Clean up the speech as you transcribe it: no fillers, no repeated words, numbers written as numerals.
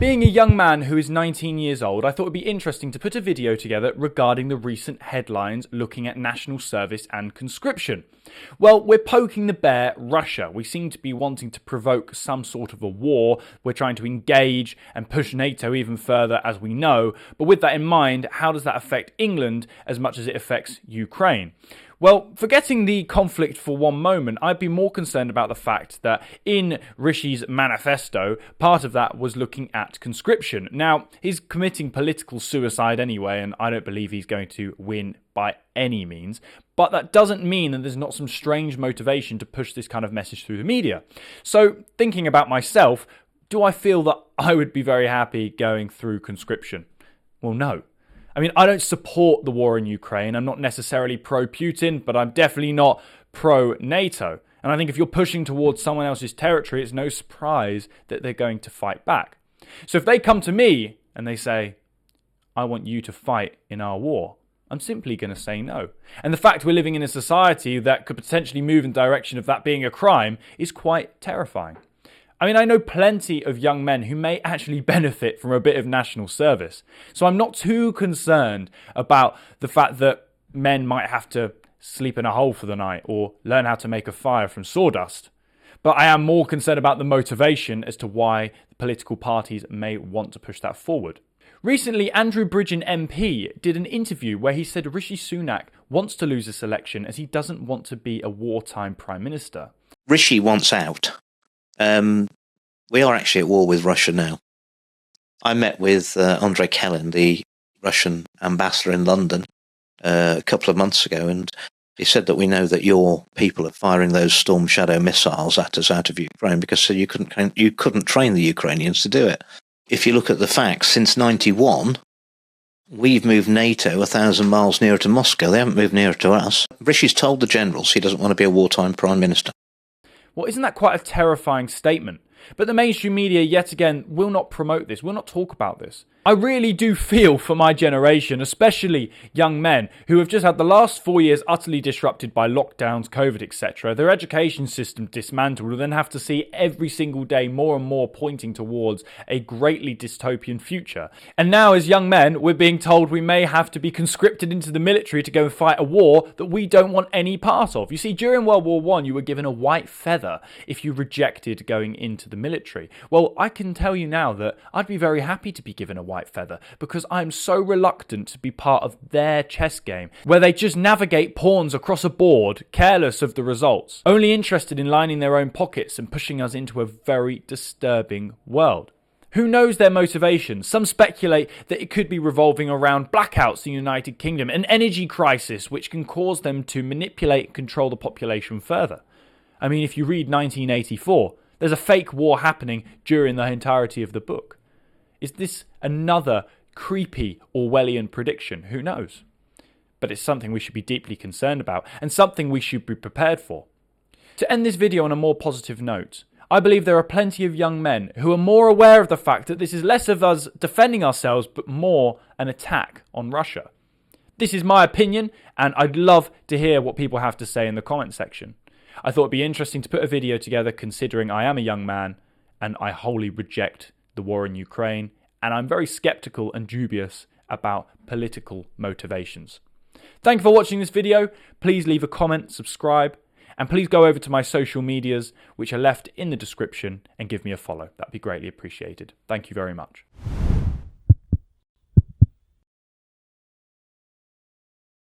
Being a young man who is 19 years old, I thought it would be interesting to put a video together regarding the recent headlines looking at national service and conscription. Well, we're poking the bear, Russia. We seem to be wanting to provoke some sort of a war. We're trying to engage and push NATO even further, as we know. But with that in mind, how does that affect England as much as it affects Ukraine? Well, forgetting the conflict for one moment, I'd be more concerned about the fact that in Rishi's manifesto, part of that was looking at conscription. Now, he's committing political suicide anyway, and I don't believe he's going to win by any means. But that doesn't mean that there's not some strange motivation to push this kind of message through the media. So, thinking about myself, do I feel that I would be very happy going through conscription? Well, no. I mean, I don't support the war in Ukraine. I'm not necessarily pro-Putin, but I'm definitely not pro-NATO. And I think if you're pushing towards someone else's territory, it's no surprise that they're going to fight back. So if they come to me and they say, I want you to fight in our war, I'm simply going to say no. And the fact we're living in a society that could potentially move in the direction of that being a crime is quite terrifying. I mean, I know plenty of young men who may actually benefit from a bit of national service. So I'm not too concerned about the fact that men might have to sleep in a hole for the night or learn how to make a fire from sawdust. But I am more concerned about the motivation as to why the political parties may want to push that forward. Recently, Andrew Bridgen MP did an interview where he said Rishi Sunak wants to lose this election as he doesn't want to be a wartime Prime Minister. Rishi wants out. We are actually at war with Russia now. I met with Andrei Kelin, the Russian ambassador in London, a couple of months ago, and he said that we know that your people are firing those Storm Shadow missiles at us out of Ukraine because you couldn't train the Ukrainians to do it. If you look at the facts, since 91, we've moved NATO 1,000 miles nearer to Moscow. They haven't moved nearer to us. Rishi's told the generals he doesn't want to be a wartime Prime Minister. Well, isn't that quite a terrifying statement? But the mainstream media, yet again, will not promote this, will not talk about this. I really do feel for my generation, especially young men who have just had the last 4 years utterly disrupted by lockdowns, COVID, etc. Their education system dismantled and then have to see every single day more and more pointing towards a greatly dystopian future. And now as young men, we're being told we may have to be conscripted into the military to go and fight a war that we don't want any part of. You see, during World War I, you were given a white feather if you rejected going into the military. Well, I can tell you now that I'd be very happy to be given a white feather because I'm so reluctant to be part of their chess game where they just navigate pawns across a board, careless of the results, only interested in lining their own pockets and pushing us into a very disturbing world. Who knows their motivations? Some speculate that it could be revolving around blackouts in the United Kingdom, an energy crisis which can cause them to manipulate and control the population further. I mean, if you read 1984, there's a fake war happening during the entirety of the book. Is this another creepy Orwellian prediction? Who knows? But it's something we should be deeply concerned about and something we should be prepared for. To end this video on a more positive note, I believe there are plenty of young men who are more aware of the fact that this is less of us defending ourselves but more an attack on Russia. This is my opinion and I'd love to hear what people have to say in the comment section. I thought it'd be interesting to put a video together considering I am a young man and I wholly reject the war in Ukraine and I'm very skeptical and dubious about political motivations. Thank you for watching this video. Please leave a comment, subscribe, and please go over to my social medias which are left in the description and give me a follow. That'd be greatly appreciated. Thank you very much.